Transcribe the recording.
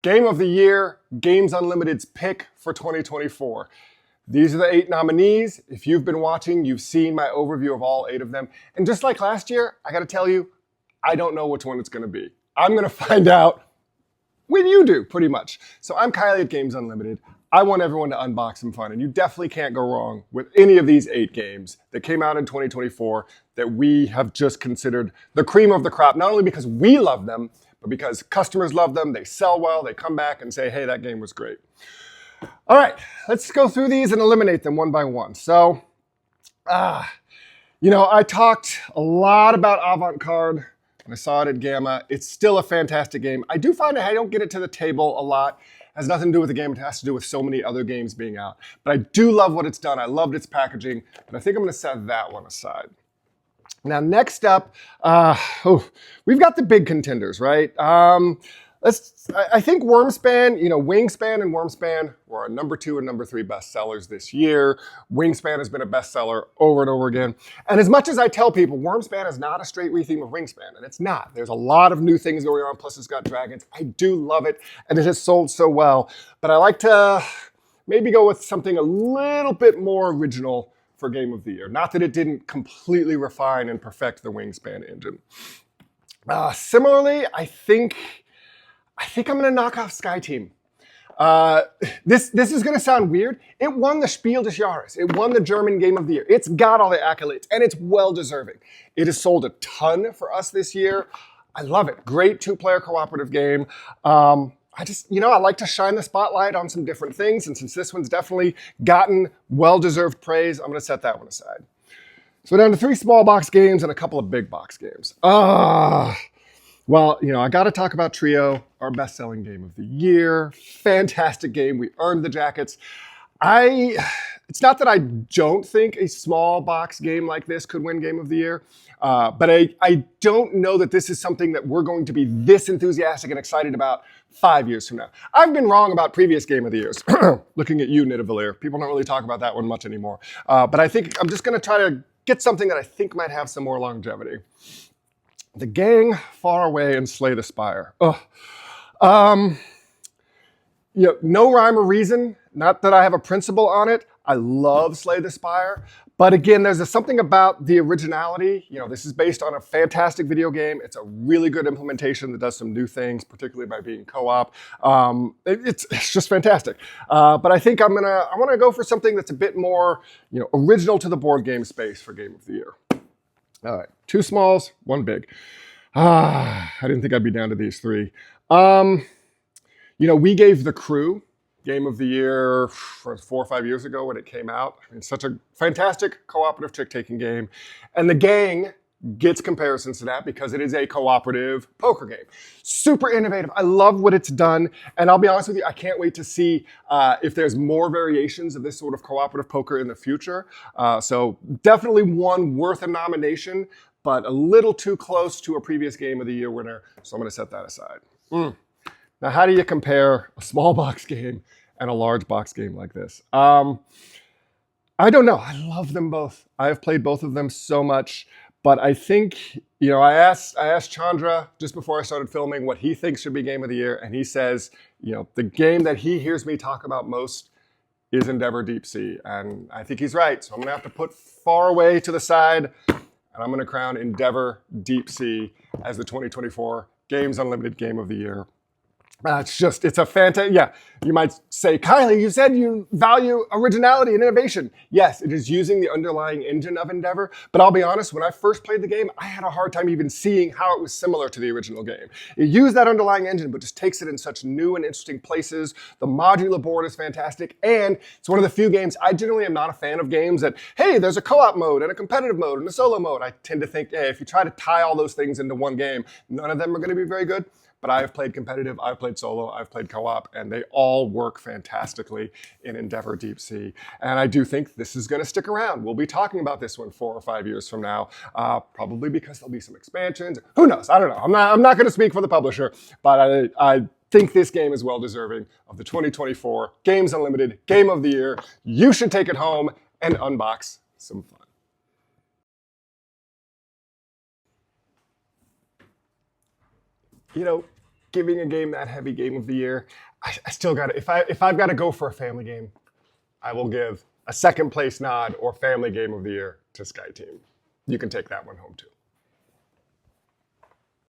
Game of the Year, Games Unlimited's pick for 2024. These are the 8 nominees. If you've been watching, you've seen my overview of all 8 of them. And just like last year, I gotta tell you, I don't know which one it's gonna be. I'm gonna find out when you do, pretty much. So I'm Kylie at Games Unlimited. I want everyone to unbox some fun, and you definitely can't go wrong with any of these 8 games that came out in 2024 that we have just considered the cream of the crop, not only because we love them, but because customers love them, they sell well, they come back and say, hey, that game was great. All right, let's go through these and eliminate them one by one. So, I talked a lot about Avant-Garde, and I saw it at Gamma. It's still a fantastic game. I do find I don't get it to the table a lot. It has nothing to do with the game. It has to do with so many other games being out. But I do love what it's done. I loved its packaging, but I think I'm going to set that one aside. Now, next up, we've got the big contenders, right? I think Wormspan, Wingspan and Wormspan were our number 2 and number 3 bestsellers this year. Wingspan has been a bestseller over and over again. And as much as I tell people, Wormspan is not a straight retheme of Wingspan, and it's not. There's a lot of new things going on, plus it's got dragons. I do love it, and it has sold so well. But I like to maybe go with something a little bit more original for Game of the Year. Not that it didn't completely refine and perfect the Wingspan engine. Similarly, I think I'm going to knock off Sky Team. This is going to sound weird. It won the Spiel des Jahres. It won the German Game of the Year. It's got all the accolades, and it's well-deserving. It has sold a ton for us this year. I love it. Great 2-player cooperative game. I like to shine the spotlight on some different things, and since this one's definitely gotten well-deserved praise, I'm going to set that one aside. So down to 3 small box games and a couple of big box games. I got to talk about Trio, our best-selling game of the year. Fantastic game. We earned the jackets. It's not that I don't think a small box game like this could win Game of the Year, but I don't know that this is something that we're going to be this enthusiastic and excited about 5 years from now. I've been wrong about previous Game of the Years. Looking at you, Nidavellir. People don't really talk about that one much anymore. But I think I'm just going to try to get something that I think might have some more longevity. The Gang, Far Away, and Slay the Spire. No rhyme or reason. Not that I have a principle on it. I love Slay the Spire. But again, there's something about the originality. This is based on a fantastic video game. It's a really good implementation that does some new things, particularly by being co-op. It's just fantastic. But I think I want to go for something that's a bit more, original to the board game space for Game of the Year. All right, 2 smalls, 1 big. I didn't think I'd be down to these 3. We gave The Crew Game of the Year 4 or 5 years ago when it came out. Such a fantastic cooperative trick-taking game. And The Gang gets comparisons to that because it is a cooperative poker game. Super innovative. I love what it's done. And I'll be honest with you, I can't wait to see if there's more variations of this sort of cooperative poker in the future. So definitely one worth a nomination, but a little too close to a previous Game of the Year winner. So I'm going to set that aside. Now, how do you compare a small box game and a large box game like this? I don't know. I love them both. I have played both of them so much. But I think, I asked Chandra just before I started filming what he thinks should be Game of the Year. And he says, the game that he hears me talk about most is Endeavor Deep Sea. And I think he's right. So I'm going to have to put Far Away to the side. And I'm going to crown Endeavor Deep Sea as the 2024 Games Unlimited Game of the Year. It's a fantastic, you might say, Kylie, you said you value originality and innovation. Yes, it is using the underlying engine of Endeavor, but I'll be honest, when I first played the game, I had a hard time even seeing how it was similar to the original game. It used that underlying engine, but just takes it in such new and interesting places. The modular board is fantastic, and it's one of the few games, I generally am not a fan of games that, hey, there's a co-op mode and a competitive mode and a solo mode. I tend to think, hey, if you try to tie all those things into one game, none of them are going to be very good. But I have played competitive, I've played solo, I've played co-op, and they all work fantastically in Endeavor Deep Sea. And I do think this is going to stick around. We'll be talking about this one 4 or 5 years from now, probably because there'll be some expansions. Who knows? I don't know. I'm not going to speak for the publisher, but I think this game is well deserving of the 2024 Games Unlimited Game of the Year. You should take it home and unbox some fun. giving a game that heavy game of the year, I still got to, if I've got to go for a family game, I will give a second place nod or family game of the year to Sky Team. You can take that one home too.